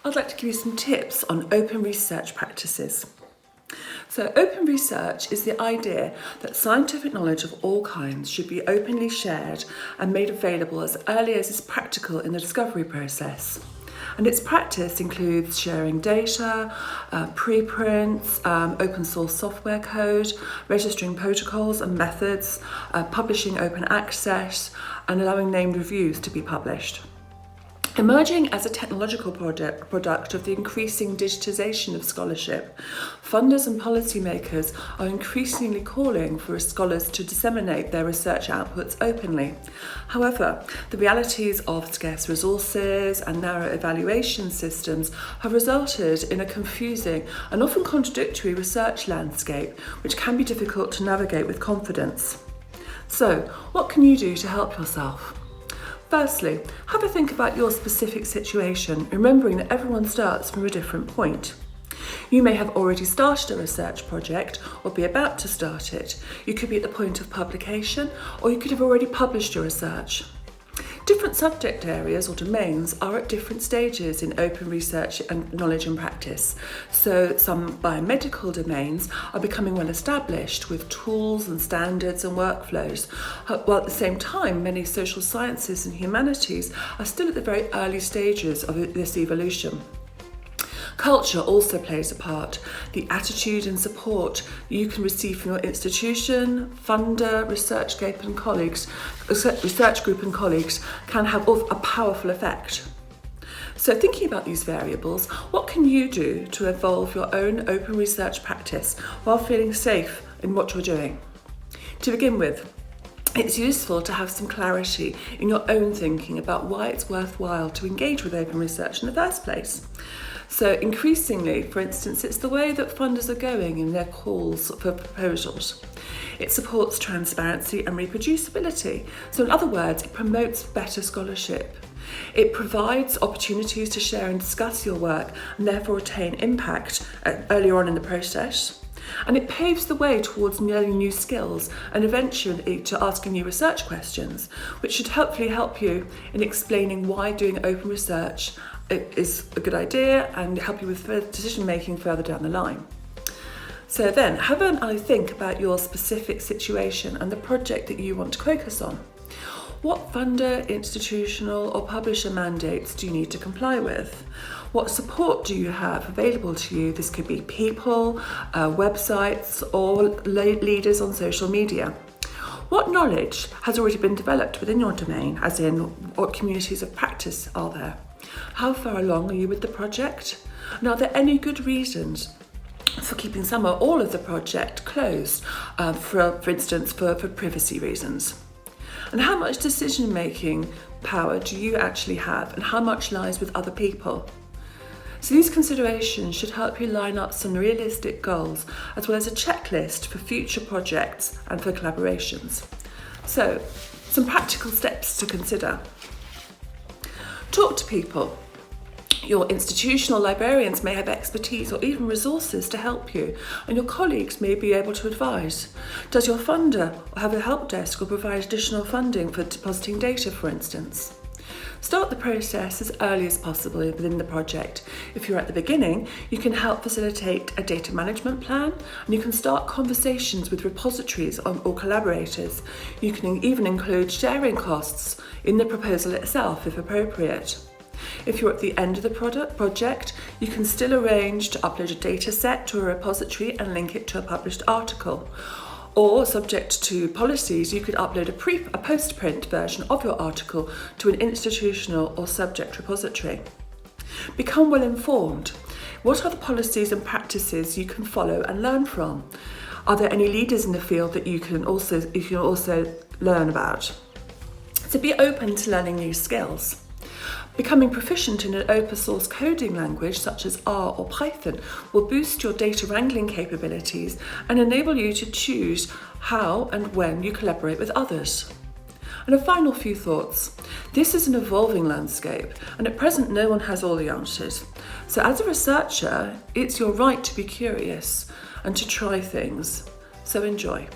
I'd like to give you some tips on open research practices. So open research is the idea that scientific knowledge of all kinds should be openly shared and made available as early as is practical in the discovery process. And its practice includes sharing data, preprints, open source software code, registering protocols and methods, publishing open access, and allowing named reviews to be published. Emerging as a technological product of the increasing digitisation of scholarship, funders and policymakers are increasingly calling for scholars to disseminate their research outputs openly. However, the realities of scarce resources and narrow evaluation systems have resulted in a confusing and often contradictory research landscape, which can be difficult to navigate with confidence. So, what can you do to help yourself? Firstly, have a think about your specific situation, remembering that everyone starts from a different point. You may have already started a research project or be about to start it. You could be at the point of publication, or you could have already published your research. Different subject areas or domains are at different stages in open research and knowledge and practice. So some biomedical domains are becoming well established with tools and standards and workflows, while at the same time many social sciences and humanities are still at the very early stages of this evolution. Culture also plays a part. The attitude and support you can receive from your institution, funder, research group and colleagues can have a powerful effect. So thinking about these variables, what can you do to evolve your own open research practice while feeling safe in what you're doing? To begin with, it's useful to have some clarity in your own thinking about why it's worthwhile to engage with open research in the first place. So increasingly, for instance, it's the way that funders are going in their calls for proposals. It supports transparency and reproducibility. So in other words, it promotes better scholarship. It provides opportunities to share and discuss your work and therefore attain impact earlier on in the process. And it paves the way towards learning new skills and eventually to asking new research questions, which should hopefully help you in explaining why doing open research is a good idea and help you with decision making further down the line. So then, have a think about your specific situation and the project that you want to focus on. What funder, institutional or publisher mandates do you need to comply with? What support do you have available to you? This could be people, websites or leaders on social media. What knowledge has already been developed within your domain, as in what communities of practice are there? How far along are you with the project? And are there any good reasons for keeping some or all of the project closed, for instance, for privacy reasons? And how much decision-making power do you actually have, and how much lies with other people? So these considerations should help you line up some realistic goals, as well as a checklist for future projects and for collaborations. So, some practical steps to consider. Talk to people. Your institutional librarians may have expertise or even resources to help you, and your colleagues may be able to advise. Does your funder have a help desk or provide additional funding for depositing data, for instance? Start the process as early as possible within the project. If you're at the beginning, you can help facilitate a data management plan, and you can start conversations with repositories or collaborators. You can even include sharing costs in the proposal itself if appropriate. If you're at the end of the project, you can still arrange to upload a data set to a repository and link it to a published article. Or, subject to policies, you could upload a post-print version of your article to an institutional or subject repository. Become well informed. What are the policies and practices you can follow and learn from? Are there any leaders in the field that you can also learn about? So be open to learning new skills. Becoming proficient in an open source coding language such as R or Python will boost your data wrangling capabilities and enable you to choose how and when you collaborate with others. And a final few thoughts. This is an evolving landscape, and at present no one has all the answers. So as a researcher, it's your right to be curious and to try things. So enjoy.